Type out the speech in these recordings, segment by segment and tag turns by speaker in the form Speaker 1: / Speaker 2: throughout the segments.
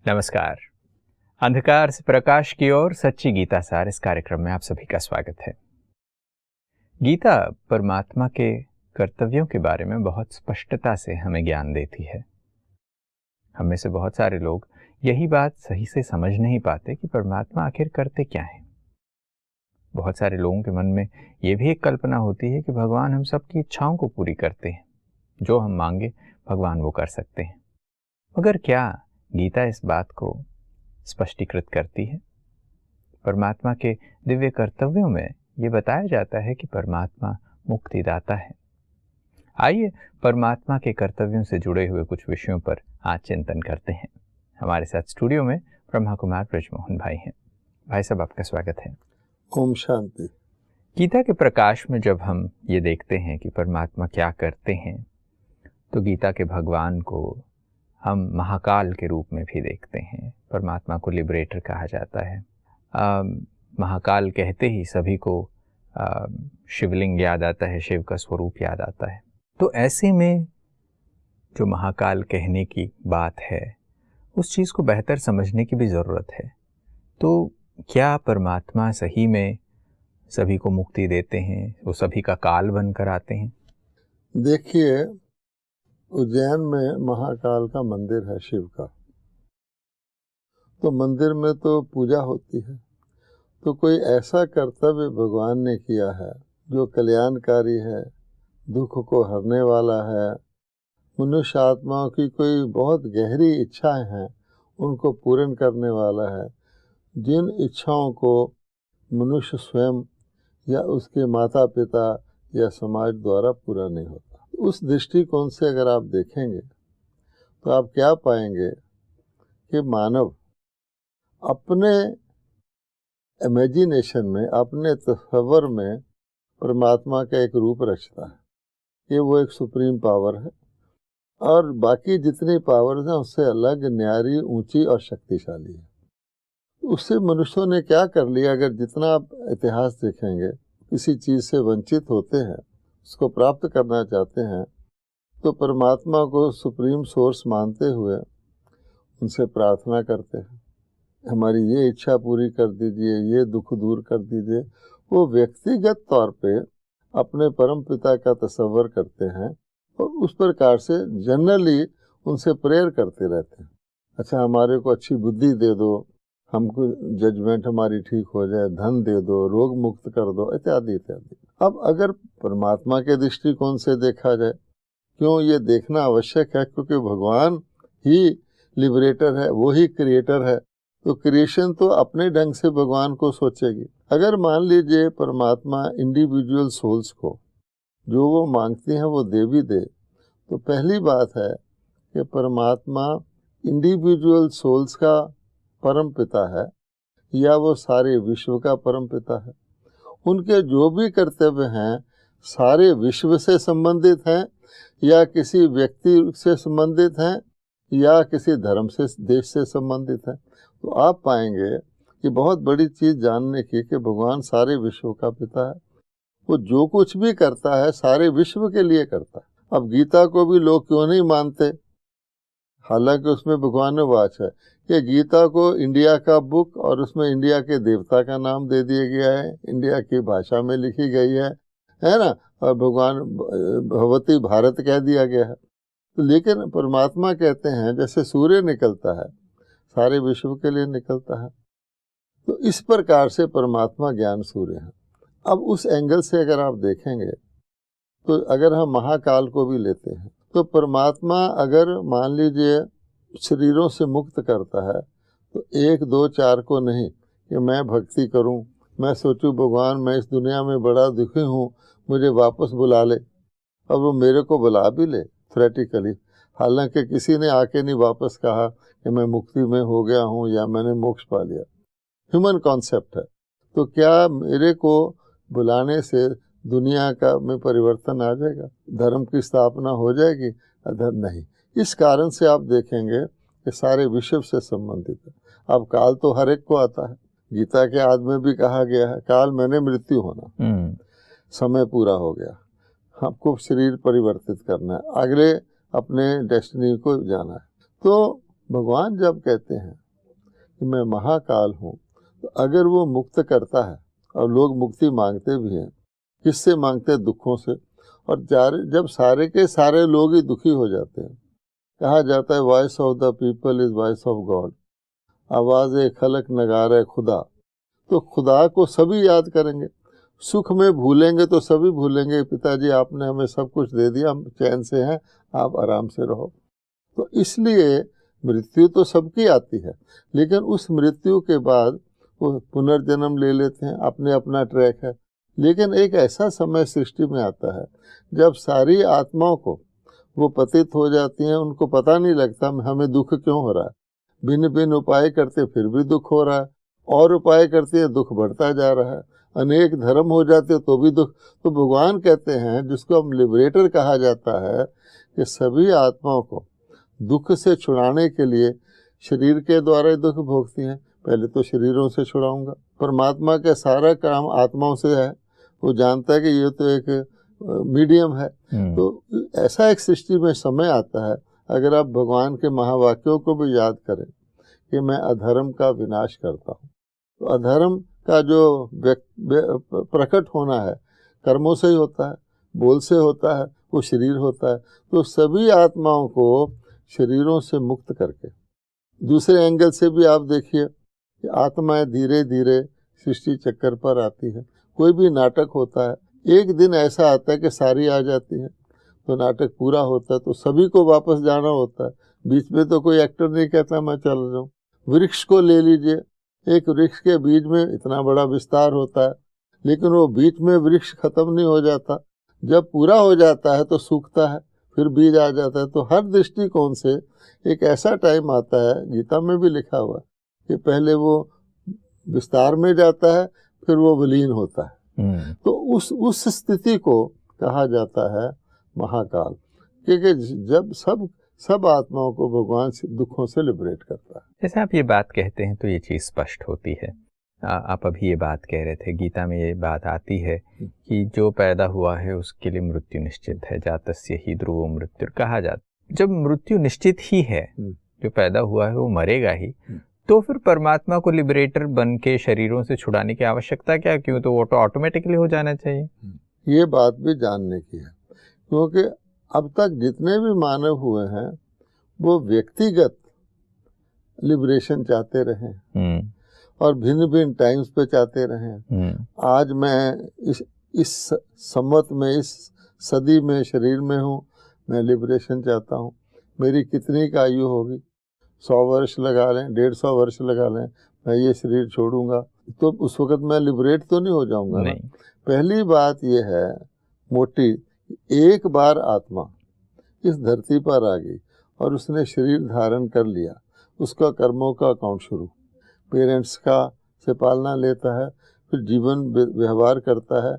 Speaker 1: नमस्कार। अंधकार से प्रकाश की ओर सच्ची गीता सार इस कार्यक्रम में आप सभी का स्वागत है। गीता परमात्मा के कर्तव्यों के बारे में बहुत स्पष्टता से हमें ज्ञान देती है। हम में से बहुत सारे लोग यही बात सही से समझ नहीं पाते कि परमात्मा आखिर करते क्या है। बहुत सारे लोगों के मन में ये भी एक कल्पना होती है कि भगवान हम सबकी इच्छाओं को पूरी करते हैं, जो हम मांगे भगवान वो कर सकते हैं। मगर क्या गीता इस बात को स्पष्टीकृत करती है? परमात्मा के दिव्य कर्तव्यों में ये बताया जाता है कि परमात्मा मुक्तिदाता है। आइए परमात्मा के कर्तव्यों से जुड़े हुए कुछ विषयों पर आज चिंतन करते हैं। हमारे साथ स्टूडियो में ब्रह्मा कुमार ब्रजमोहन भाई हैं। भाई साहब, आपका स्वागत है।
Speaker 2: ओम शांति।
Speaker 1: गीता के प्रकाश में जब हम ये देखते हैं कि परमात्मा क्या करते हैं, तो गीता के भगवान को हम महाकाल के रूप में भी देखते हैं। परमात्मा को लिबरेटर कहा जाता है। महाकाल कहते ही सभी को शिवलिंग याद आता है, शिव का स्वरूप याद आता है। तो ऐसे में जो महाकाल कहने की बात है, उस चीज़ को बेहतर समझने की भी ज़रूरत है। तो क्या परमात्मा सही में सभी को मुक्ति देते हैं? वो सभी का काल बनकर आते हैं?
Speaker 2: देखिए, उज्जैन में महाकाल का मंदिर है, शिव का। तो मंदिर में तो पूजा होती है। तो कोई ऐसा कर्तव्य भगवान ने किया है जो कल्याणकारी है, दुख को हरने वाला है, मनुष्य आत्माओं की कोई बहुत गहरी इच्छाएं हैं उनको पूर्ण करने वाला है, जिन इच्छाओं को मनुष्य स्वयं या उसके माता पिता या समाज द्वारा पूरा नहीं होता। उस दृष्टिकोण से अगर आप देखेंगे तो आप क्या पाएंगे कि मानव अपने इमेजिनेशन में, अपने तस्वर में परमात्मा का एक रूप रचता है कि वो एक सुप्रीम पावर है और बाकी जितनी पावर्स हैं उससे अलग, न्यारी, ऊंची और शक्तिशाली है। उससे मनुष्यों ने क्या कर लिया? अगर जितना आप इतिहास देखेंगे, किसी चीज़ से वंचित होते हैं, उसको प्राप्त करना चाहते हैं, तो परमात्मा को सुप्रीम सोर्स मानते हुए उनसे प्रार्थना करते हैं, हमारी ये इच्छा पूरी कर दीजिए, ये दुख दूर कर दीजिए। वो व्यक्तिगत तौर पे अपने परम पिता का तस्वर करते हैं और उस प्रकार से जनरली उनसे प्रेयर करते रहते हैं। अच्छा, हमारे को अच्छी बुद्धि दे दो, हमको जजमेंट हमारी ठीक हो जाए, धन दे दो, रोग मुक्त कर दो, इत्यादि इत्यादि। अब अगर परमात्मा के दृष्टिकोण से देखा जाए, क्यों ये देखना आवश्यक है? क्योंकि भगवान ही लिबरेटर है, वो ही क्रिएटर है। तो क्रिएशन तो अपने ढंग से भगवान को सोचेगी। अगर मान लीजिए परमात्मा इंडिविजुअल सोल्स को जो वो मांगती हैं वो दे भी दे, तो पहली बात है कि परमात्मा इंडिविजुअल सोल्स का परम पिता है या वो सारे विश्व का परम पिता है। उनके जो भी कर्तव्य हैं सारे विश्व से संबंधित हैं या किसी व्यक्ति से संबंधित हैं या किसी धर्म से, देश से संबंधित हैं। तो आप पाएंगे कि बहुत बड़ी चीज़ जानने की कि भगवान सारे विश्व का पिता है। वो जो कुछ भी करता है सारे विश्व के लिए करता है। अब गीता को भी लोग क्यों नहीं मानते? हालांकि उसमें भगवान ने वाच है कि गीता को इंडिया का बुक और उसमें इंडिया के देवता का नाम दे दिया गया है, इंडिया की भाषा में लिखी गई है ना, और भगवान भगवती भारत कह दिया गया है। तो लेकिन परमात्मा कहते हैं जैसे सूर्य निकलता है सारे विश्व के लिए निकलता है, तो इस प्रकार से परमात्मा ज्ञान सूर्य है। अब उस एंगल से अगर आप देखेंगे तो अगर हम महाकाल को भी लेते हैं तो परमात्मा अगर मान लीजिए शरीरों से मुक्त करता है तो 1, 2, 4 को नहीं कि मैं भक्ति करूं, मैं सोचूं भगवान मैं इस दुनिया में बड़ा दुखी हूं, मुझे वापस बुला ले, और वो मेरे को बुला भी ले थ्योरेटिकली। हालांकि किसी ने आके नहीं वापस कहा कि मैं मुक्ति में हो गया हूं या मैंने मोक्ष पा लिया। ह्यूमन कॉन्सेप्ट है। तो क्या मेरे को बुलाने से दुनिया का में परिवर्तन आ जाएगा, धर्म की स्थापना हो जाएगी? अधर्म नहीं। इस कारण से आप देखेंगे कि सारे विश्व से संबंधित है। अब काल तो हर एक को आता है। गीता के आदि में भी कहा गया है काल मैंने मृत्यु होना, समय पूरा हो गया, आपको शरीर परिवर्तित करना है, अगले अपने डेस्टिनी को जाना है। तो भगवान जब कहते हैं कि मैं महाकाल हूँ, तो अगर वो मुक्त करता है, और लोग मुक्ति मांगते भी हैं, किससे मांगते हैं? दुखों से। और जब सारे के सारे लोग ही दुखी हो जाते हैं, कहा जाता है voice of the people is voice of God, आवाज़ खलक नगारे खुदा। तो खुदा को सभी याद करेंगे, सुख में भूलेंगे तो सभी भूलेंगे, पिताजी आपने हमें सब कुछ दे दिया, हम चैन से हैं, आप आराम से रहो। तो इसलिए मृत्यु तो सबकी आती है, लेकिन उस मृत्यु के बाद वो पुनर्जन्म ले लेते हैं, अपने अपना ट्रैक है। लेकिन एक ऐसा समय सृष्टि में आता है जब सारी आत्माओं को वो पतित हो जाती हैं, उनको पता नहीं लगता हमें दुख क्यों हो रहा है। भिन्न भिन्न उपाय करते फिर भी दुख हो रहा है, और उपाय करते हैं दुख बढ़ता जा रहा है, अनेक धर्म हो जाते तो भी दुख। तो भगवान कहते हैं, जिसको हम लिबरेटर कहा जाता है, कि सभी आत्माओं को दुख से छुड़ाने के लिए शरीर के द्वारा ही दुख भोगती हैं। पहले तो शरीरों से छुड़ाऊंगा। परमात्मा का सारा काम आत्माओं से है, वो जानता है कि ये तो एक मीडियम है। तो ऐसा एक सृष्टि में समय आता है, अगर आप भगवान के महावाक्यों को भी याद करें कि मैं अधर्म का विनाश करता हूँ, तो अधर्म का जो प्रकट होना है कर्मों से ही होता है, बोल से होता है, वो शरीर होता है। तो सभी आत्माओं को शरीरों से मुक्त करके, दूसरे एंगल से भी आप देखिए कि आत्माएं धीरे धीरे सृष्टि चक्कर पर आती है। कोई भी नाटक होता है, एक दिन ऐसा आता है कि सारी आ जाती है, तो नाटक पूरा होता है, तो सभी को वापस जाना होता है। बीच में तो कोई एक्टर नहीं कहता मैं चल रहा हूँ। वृक्ष को ले लीजिए, एक वृक्ष के बीज में इतना बड़ा विस्तार होता है, लेकिन वो बीच में वृक्ष खत्म नहीं हो जाता, जब पूरा हो जाता है तो सूखता है, फिर बीज आ जाता है। तो हर दृष्टिकोण से एक ऐसा टाइम आता है, गीता में भी लिखा हुआ है, कि पहले वो विस्तार में जाता है, फिर वो विलीन होता है। तो उस स्थिति को कहा जाता है महाकाल, क्योंकि जब सब आत्माओं को भगवान दुखों से लिबरेट करता है।
Speaker 1: जैसे आप ये बात कहते हैं तो ये चीज़ स्पष्ट होती है। आप अभी ये बात कह रहे थे, गीता में ये बात आती है कि जो पैदा हुआ है उसके लिए मृत्यु निश्चित है, जातस्य ही ध्रुवो मृत्यु कहा जाता। जब मृत्यु निश्चित ही है, जो पैदा हुआ है वो मरेगा ही, तो फिर परमात्मा को लिबरेटर बन के शरीरों से छुड़ाने की आवश्यकता क्या? क्यों, तो वो तो ऑटोमेटिकली हो जाना चाहिए।
Speaker 2: ये बात भी जानने की है, क्योंकि अब तक जितने भी मानव हुए हैं वो व्यक्तिगत लिबरेशन चाहते रहे और भिन्न भिन्न टाइम्स पे चाहते रहे। आज मैं इस सम्मत में, इस सदी में शरीर में हूँ, मैं लिबरेशन चाहता हूँ। मेरी कितनी का आयु होगी, 100 वर्ष लगा लें, 150 वर्ष लगा लें, मैं ये शरीर छोड़ूंगा, तो उस वक्त मैं लिबरेट तो नहीं हो जाऊंगा ना। पहली बात ये है मोटी, एक बार आत्मा इस धरती पर आ गई और उसने शरीर धारण कर लिया, उसका कर्मों का अकाउंट शुरू। पेरेंट्स का से पालना लेता है, फिर जीवन व्यवहार करता है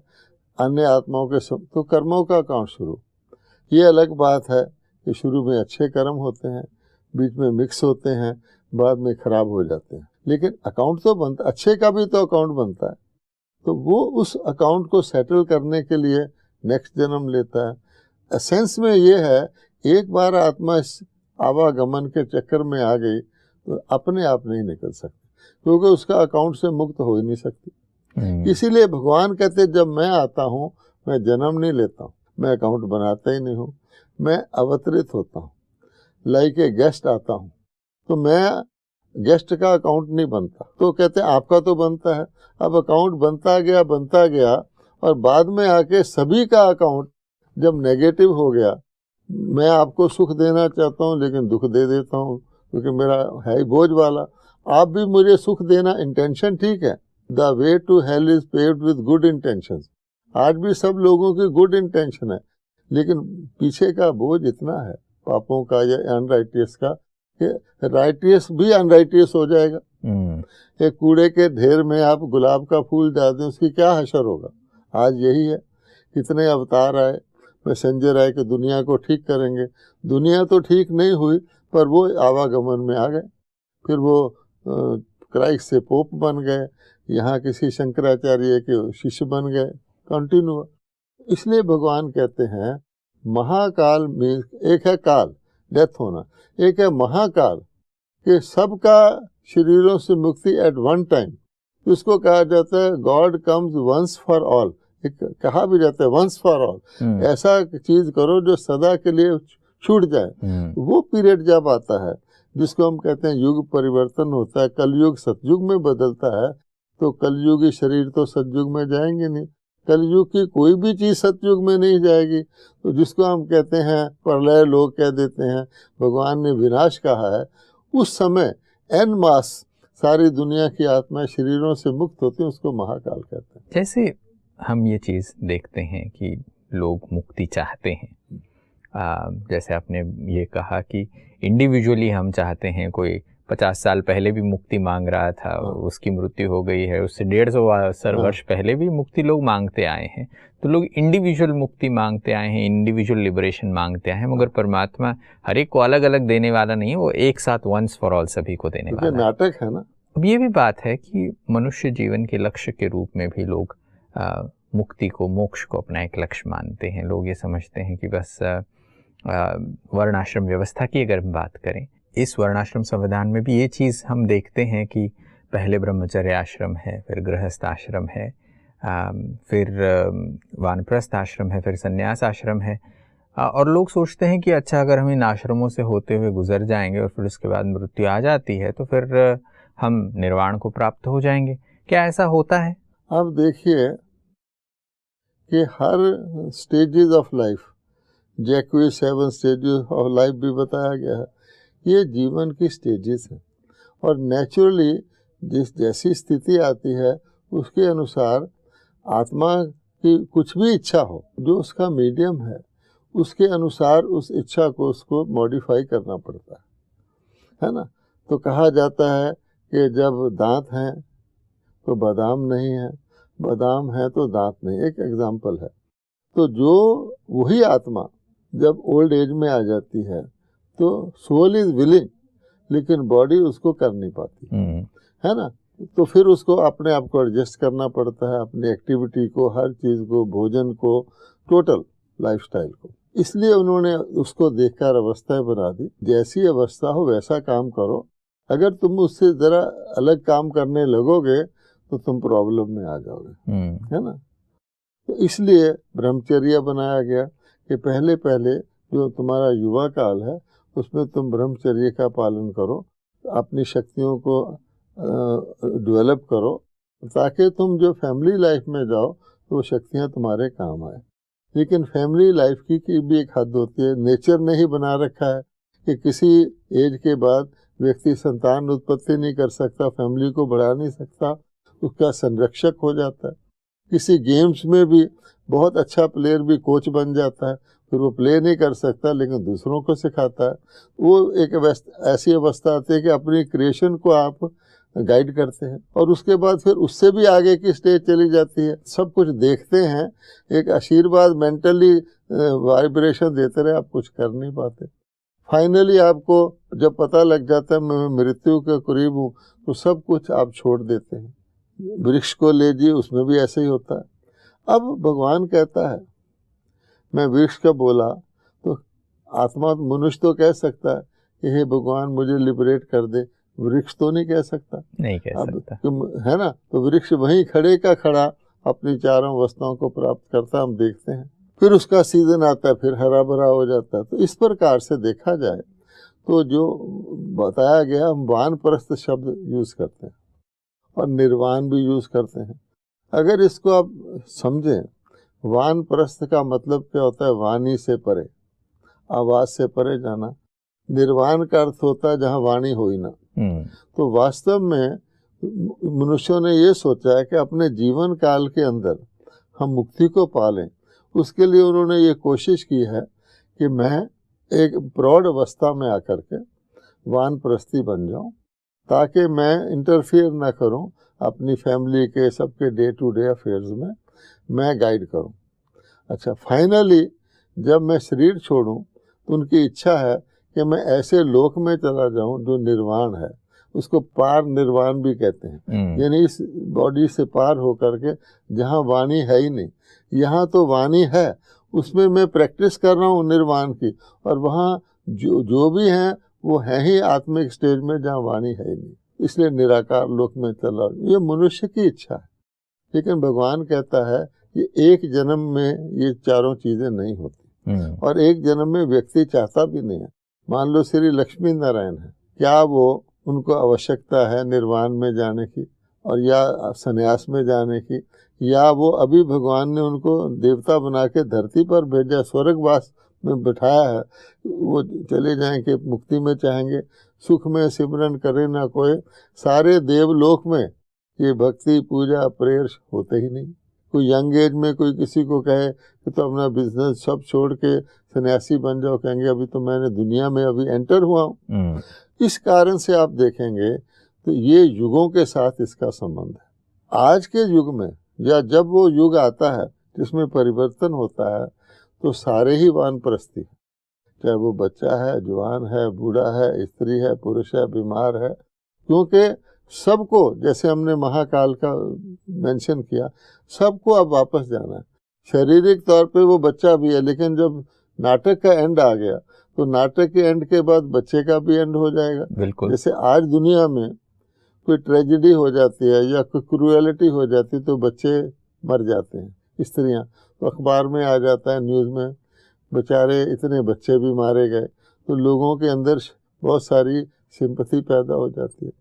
Speaker 2: अन्य आत्माओं के सब, तो कर्मों का अकाउंट शुरू। ये अलग बात है कि शुरू में अच्छे कर्म होते हैं, बीच में मिक्स होते हैं, बाद में खराब हो जाते हैं, लेकिन अकाउंट तो बनता, अच्छे का भी तो अकाउंट बनता है। तो वो उस अकाउंट को सेटल करने के लिए नेक्स्ट जन्म लेता है। एसेंस में ये है, एक बार आत्मा इस आवागमन के चक्कर में आ गई तो अपने आप नहीं निकल सकती, क्योंकि उसका अकाउंट से मुक्त हो ही नहीं सकती। इसीलिए भगवान कहते जब मैं आता हूँ मैं जन्म नहीं लेता हूँ, मैं अकाउंट बनाता ही नहीं हूँ, मैं अवतरित होता हूँ, लाइक ए गेस्ट आता हूँ, तो मैं गेस्ट का अकाउंट नहीं बनता। तो कहते हैं आपका तो बनता है। अब अकाउंट बनता गया और बाद में आके सभी का अकाउंट जब नेगेटिव हो गया, मैं आपको सुख देना चाहता हूँ लेकिन दुख दे देता हूँ क्योंकि मेरा है ही बोझ वाला। आप भी मुझे सुख देना, इंटेंशन ठीक है, the way to hell is paved with good intention. आज भी सब लोगों की गुड इंटेंशन है, लेकिन पीछे का बोझ इतना है पापों का या अनराइटियस का कि राइटियस भी अनराइटियस हो जाएगा। एक कूड़े के ढेर में आप गुलाब का फूल डाल दें, उसकी क्या हशर होगा। आज यही है, कितने अवतार आए, मैसेंजर आए कि दुनिया को ठीक करेंगे, दुनिया तो ठीक नहीं हुई पर वो आवागमन में आ गए, फिर वो क्राइस्ट से पोप बन गए, यहाँ किसी शंकराचार्य के शिष्य बन गए, कंटिन्यू। इसलिए भगवान कहते हैं महाकाल में एक है काल, डेथ होना, एक है महाकाल कि सबका शरीरों से मुक्ति एट वन टाइम, उसको कहा जाता है God comes once for all. एक कहा भी जाता है वंस फॉर ऑल, ऐसा चीज करो जो सदा के लिए छूट जाए। वो पीरियड जब आता है जिसको हम कहते हैं युग परिवर्तन होता है, कलयुग सतयुग में बदलता है, तो कलयुगी शरीर तो सतयुग में जाएंगे नहीं, कलयुग की कोई भी चीज सतयुग में नहीं जाएगी। तो जिसको हम कहते हैं प्रलय, लोग कह देते हैं, भगवान ने विनाश कहा है, उस समय एन मास सारी दुनिया की आत्माएं शरीरों से मुक्त होती हैं, उसको महाकाल कहते हैं।
Speaker 1: जैसे हम ये चीज़ देखते हैं कि लोग मुक्ति चाहते हैं, जैसे आपने ये कहा कि इंडिविजुअली हम चाहते हैं, कोई 50 साल पहले भी मुक्ति मांग रहा था, उसकी मृत्यु हो गई है, उससे 150 वर्ष पहले भी मुक्ति लोग मांगते आए हैं। तो लोग इंडिविजुअल मुक्ति मांगते आए हैं, इंडिविजुअल लिबरेशन मांगते आए हैं, मगर परमात्मा हर एक को अलग अलग देने वाला नहीं है, वो एक साथ वंस फॉर ऑल सभी को देने वाला है।
Speaker 2: नाटक है ना। अब
Speaker 1: ये भी बात है कि मनुष्य जीवन के लक्ष्य के रूप में भी लोग मुक्ति को, मोक्ष को अपना एक लक्ष्य मानते हैं। लोग ये समझते हैं कि बस वर्णाश्रम व्यवस्था की अगर हम बात करें, इस वर्णाश्रम संविधान में भी ये चीज़ हम देखते हैं कि पहले ब्रह्मचर्य आश्रम है, फिर गृहस्थ आश्रम है, फिर वानप्रस्थ आश्रम है, फिर संन्यास आश्रम है, और लोग सोचते हैं कि अच्छा अगर हम इन आश्रमों से होते हुए गुजर जाएंगे और फिर उसके बाद मृत्यु आ जाती है तो फिर हम निर्वाण को प्राप्त हो जाएंगे। क्या ऐसा होता है?
Speaker 2: अब देखिए कि हर stages of life, Jaques 7 stages of life भी बताया गया है, ये जीवन की स्टेजेस हैं, और नेचुरली जैसी स्थिति आती है उसके अनुसार आत्मा की कुछ भी इच्छा हो, जो उसका मीडियम है उसके अनुसार उस इच्छा को उसको मॉडिफाई करना पड़ता है ना। तो कहा जाता है कि जब दांत हैं तो बादाम नहीं है, बादाम है तो दांत नहीं, एक एग्जाम्पल है। तो जो वही आत्मा जब ओल्ड एज में आ जाती है तो सोल इज विलिंग, लेकिन बॉडी उसको कर नहीं पाती है ना। तो फिर उसको अपने आप को एडजस्ट करना पड़ता है, अपनी एक्टिविटी को, हर चीज़ को, भोजन को, टोटल लाइफस्टाइल को। इसलिए उन्होंने उसको देखकर अवस्थाएं बना दी, जैसी अवस्था हो वैसा काम करो, अगर तुम उससे ज़रा अलग काम करने लगोगे तो तुम प्रॉब्लम में आ जाओगे, है ना। तो इसलिए ब्रह्मचर्य बनाया गया कि पहले पहले जो तुम्हारा युवा काल है उसमें तुम ब्रह्मचर्य का पालन करो, अपनी शक्तियों को डेवलप करो, ताकि तुम जो फैमिली लाइफ में जाओ तो वो शक्तियाँ तुम्हारे काम आए। लेकिन फैमिली लाइफ की भी एक हद होती है, नेचर ने ही बना रखा है कि किसी एज के बाद व्यक्ति संतान उत्पत्ति नहीं कर सकता, फैमिली को बढ़ा नहीं सकता, उसका संरक्षक हो जाता है। किसी गेम्स में भी बहुत अच्छा प्लेयर भी कोच बन जाता है, फिर वो प्ले नहीं कर सकता लेकिन दूसरों को सिखाता है। वो एक ऐसी अवस्था आती है कि अपनी क्रिएशन को आप गाइड करते हैं, और उसके बाद फिर उससे भी आगे की स्टेज चली जाती है। सब कुछ देखते हैं, एक आशीर्वाद मेंटली वाइब्रेशन देते रहे, आप कुछ कर नहीं पाते। फाइनली आपको जब पता लग जाता है मैं मृत्यु के करीब हूँ, तो सब कुछ आप छोड़ देते हैं। वृक्ष को ले जी, उसमें भी ऐसे ही होता है। अब भगवान कहता है, मैं वृक्ष का बोला तो आत्मा मनुष्य तो कह सकता है कि हे भगवान मुझे लिबरेट कर दे, वृक्ष तो नहीं कह सकता,
Speaker 1: नहीं कह सकता,
Speaker 2: है ना। तो वृक्ष वहीं खड़े का खड़ा अपनी चारों अवस्थाओं को प्राप्त करता हम देखते हैं। फिर उसका सीजन आता है, फिर हरा भरा हो जाता है। तो इस प्रकार से देखा जाए तो जो बताया गया, हम वानप्रस्थ शब्द यूज करते हैं और निर्वाण भी यूज करते हैं। अगर इसको आप समझें, वानप्रस्थ का मतलब क्या होता है? वाणी से परे, आवाज से परे जाना। निर्वाण का अर्थ होता है जहाँ वाणी हो ही ना। तो वास्तव में मनुष्यों ने ये सोचा है कि अपने जीवन काल के अंदर हम मुक्ति को पालें। उसके लिए उन्होंने ये कोशिश की है कि मैं एक प्रौढ़ अवस्था में आकर के वानप्रस्थी बन जाऊं, ताकि मैं इंटरफियर ना करूं अपनी फैमिली के, सबके डे टू डे अफेयर्स में, मैं गाइड करूं। अच्छा, फाइनली जब मैं शरीर छोड़ूं तो उनकी इच्छा है कि मैं ऐसे लोक में चला जाऊं जो निर्वाण है, उसको पार निर्वाण भी कहते हैं। यानी इस बॉडी से पार होकर के जहाँ वाणी है ही नहीं, यहाँ तो वाणी है, उसमें मैं प्रैक्टिस कर रहा हूँ निर्वाण की, और वहाँ जो भी हैं वो है ही आत्मिक स्टेज में जहाँ वाणी है ही नहीं, इसलिए निराकार लोक में चला। ये मनुष्य की इच्छा है, लेकिन भगवान कहता है कि एक जन्म में ये चारों चीजें नहीं होती, और एक जन्म में व्यक्ति चाहता भी नहीं है। मान लो श्री लक्ष्मी नारायण है, क्या वो उनको आवश्यकता है निर्वाण में जाने की और या संन्यास में जाने की, या वो अभी भगवान ने उनको देवता बना के धरती पर भेजा, स्वर्गवास में बिठाया है, वो चले जाएंगे मुक्ति में चाहेंगे, सुख में सिमरन करे ना कोई। सारे देवलोक में ये भक्ति पूजा प्रेयर होते ही नहीं। कोई यंग एज में कोई किसी को कहे कि तो अपना बिजनेस सब छोड़ के सन्यासी बन जाओ, कहेंगे अभी तो मैंने दुनिया में अभी एंटर हुआ हूँ। इस कारण से आप देखेंगे तो ये युगों के साथ इसका संबंध है। आज के युग में या जब वो युग आता है जिसमें परिवर्तन होता है, तो सारे ही वानप्रस्थी, चाहे वो बच्चा है, जवान है, बूढ़ा है, स्त्री है, पुरुष है, बीमार है, क्योंकि सबको, जैसे हमने महाकाल का मेंशन किया, सबको अब वापस जाना है। शारीरिक तौर पे वो बच्चा भी है, लेकिन जब नाटक का एंड आ गया तो नाटक के एंड के बाद बच्चे का भी एंड हो जाएगा।
Speaker 1: बिल्कुल।
Speaker 2: जैसे आज दुनिया में कोई ट्रेजेडी हो जाती है या कोई क्रूएलिटी हो जाती है तो बच्चे मर जाते हैं, स्त्रियां, तो अखबार में आ जाता है, न्यूज़ में, बेचारे इतने बच्चे भी मारे गए, तो लोगों के अंदर बहुत सारी सिंपैथी पैदा हो जाती है।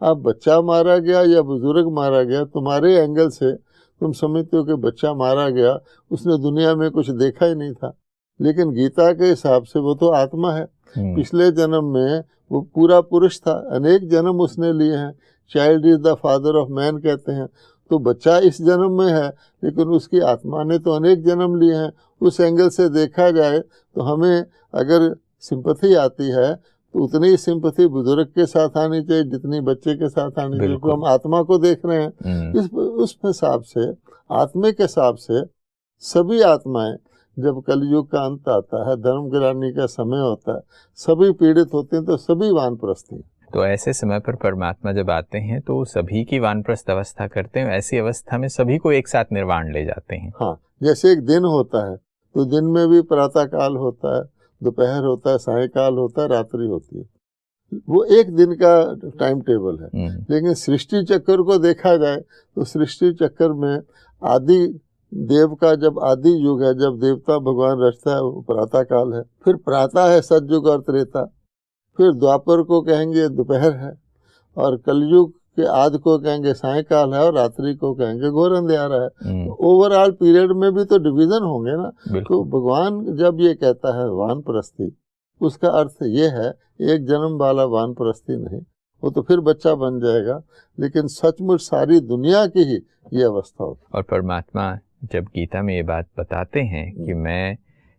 Speaker 2: अब बच्चा मारा गया या बुजुर्ग मारा गया, तुम्हारे एंगल से तुम समझते हो कि बच्चा मारा गया, उसने दुनिया में कुछ देखा ही नहीं था, लेकिन गीता के हिसाब से वो तो आत्मा है। पिछले जन्म में वो पूरा पुरुष था, अनेक जन्म उसने लिए हैं। Child is the father of man कहते हैं, तो बच्चा इस जन्म में है, लेकिन उसकी आत्मा ने तो अनेक जन्म लिए हैं। उस एंगल से देखा जाए तो हमें अगर सिंपैथी आती है तो उतनी ही सिंपैथी बुजुर्ग के साथ आनी चाहिए जितनी बच्चे के साथ आनी चाहिए, क्योंकि हम आत्मा को देख रहे हैं। उस हिसाब से, आत्मिक हिसाब से सभी आत्माएं, जब कलयुग का अंत आता है, धर्म गिराने का समय होता है, सभी पीड़ित होते हैं, तो सभी वानप्रस्थी।
Speaker 1: तो ऐसे समय पर परमात्मा जब आते हैं तो सभी की वानप्रस्थ अवस्था करते हैं, ऐसी अवस्था में सभी को एक साथ निर्वाण ले जाते हैं।
Speaker 2: हाँ, जैसे एक दिन होता है तो दिन में भी प्रातः काल होता है, दोपहर होता है, सायकाल होता है, रात्रि होती है, वो एक दिन का टाइम टेबल है। लेकिन सृष्टि चक्र को देखा जाए तो सृष्टि चक्र में आदि देव का जब आदि युग है, जब देवता भगवान रचता है, वो प्रातः काल है। फिर प्रातः है सतयुग और त्रेता, फिर द्वापर को कहेंगे दोपहर है, और कलयुग के आदि को कहेंगे सायकाल है, और रात्रि को कहेंगे घोर अंधियारा है। तो ओवरऑल पीरियड में भी तो डिवीजन होंगे ना। तो भगवान जब ये कहता है वानप्रस्थी, उसका अर्थ ये है एक जन्म वाला वानप्रस्थी नहीं, वो तो फिर बच्चा बन जाएगा, लेकिन सचमुच सारी दुनिया की ही ये अवस्था होती है।
Speaker 1: और परमात्मा जब गीता में ये बात बताते हैं कि मैं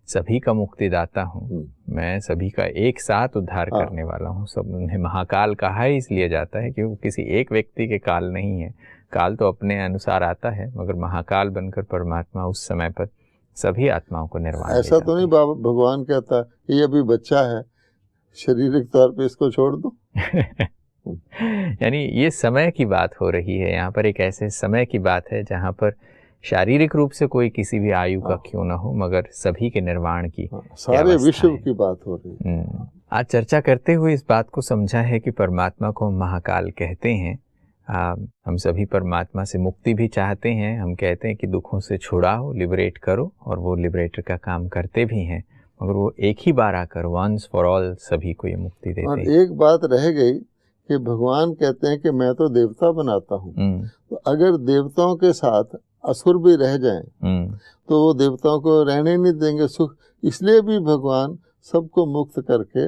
Speaker 1: सभी का मुक्तिदाता हूँ, मैं सभी का एक साथ उद्धार करने वाला हूँ, सब उन्हें महाकाल कहा ही इसलिए जाता है कि वो किसी एक व्यक्ति के काल नहीं है। काल तो अपने अनुसार आता है, मगर महाकाल बनकर परमात्मा उस समय पर सभी आत्माओं को निर्वाण
Speaker 2: ऐसा तो नहीं भगवान कहता ये अभी बच्चा है, शारीरिक तौर पे इसको छोड़ दो।
Speaker 1: यानी ये समय की बात हो रही है यहाँ पर, एक ऐसे समय की बात है जहाँ पर शारीरिक रूप से कोई किसी भी आयु का क्यों ना हो, मगर सभी के निर्वाण की
Speaker 2: सारे विश्व की बात हो रही है।
Speaker 1: आज चर्चा करते हुए इस बात को समझा है कि परमात्मा को हम महाकाल कहते हैं। हम सभी परमात्मा से मुक्ति भी चाहते हैं, हम कहते हैं कि दुखों से छुड़ाओ, लिबरेट करो, और वो लिबरेटर का काम करते भी हैं, मगर वो एक ही बार आकर वंस फॉर ऑल सभी को ये मुक्ति देते हैं।
Speaker 2: और एक बात रह गई कि भगवान कहते हैं कि मैं तो देवता बनाता हूँ, तो अगर देवताओं के साथ असुर भी रह जाएं तो वो देवताओं को रहने नहीं देंगे सुख, इसलिए भी भगवान सबको मुक्त करके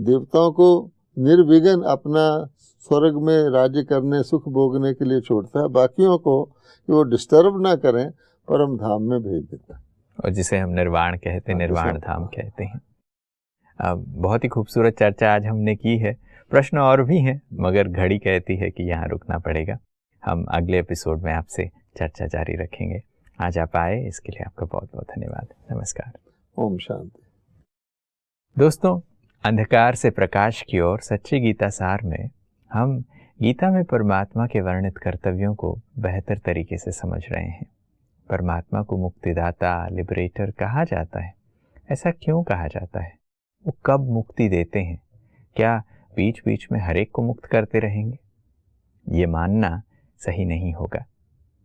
Speaker 2: देवताओं को निर्विघ्न अपना स्वर्ग में राज्य करने, सुख भोगने के लिए छोड़ता है, बाकियों को कि वो डिस्टर्ब ना करें परम धाम में भेज देता है,
Speaker 1: और जिसे हम निर्वाण कहते हैं, निर्वाण धाम कहते हैं। बहुत ही खूबसूरत चर्चा आज हमने की है। प्रश्न और भी हैं, मगर घड़ी कहती है कि यहाँ रुकना पड़ेगा। हम अगले एपिसोड में आपसे चर्चा जारी रखेंगे। आज आप आए, इसके लिए आपका बहुत बहुत धन्यवाद। नमस्कार।
Speaker 2: ओम शांति।
Speaker 1: दोस्तों, अंधकार से प्रकाश की ओर सच्ची गीता सार में हम गीता में परमात्मा के वर्णित कर्तव्यों को बेहतर तरीके से समझ रहे हैं। परमात्मा को मुक्तिदाता, लिबरेटर कहा जाता है। ऐसा क्यों कहा जाता है? वो कब मुक्ति देते हैं? क्या बीच बीच में हर एक को मुक्त करते रहेंगे? ये मानना सही नहीं होगा।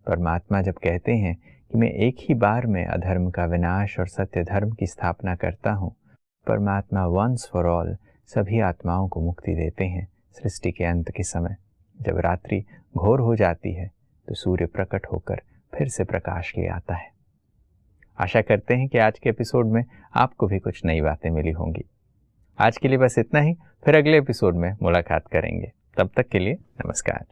Speaker 1: परमात्मा जब कहते हैं कि मैं एक ही बार में अधर्म का विनाश और सत्य धर्म की स्थापना करता हूँ, परमात्मा वंस फॉर ऑल सभी आत्माओं को मुक्ति देते हैं। सृष्टि के अंत के समय जब रात्रि घोर हो जाती है तो सूर्य प्रकट होकर फिर से प्रकाश ले आता है। आशा करते हैं कि आज के एपिसोड में आपको भी कुछ नई बातें मिली होंगी। आज के लिए बस इतना ही, फिर अगले एपिसोड में मुलाकात करेंगे। तब तक के लिए नमस्कार।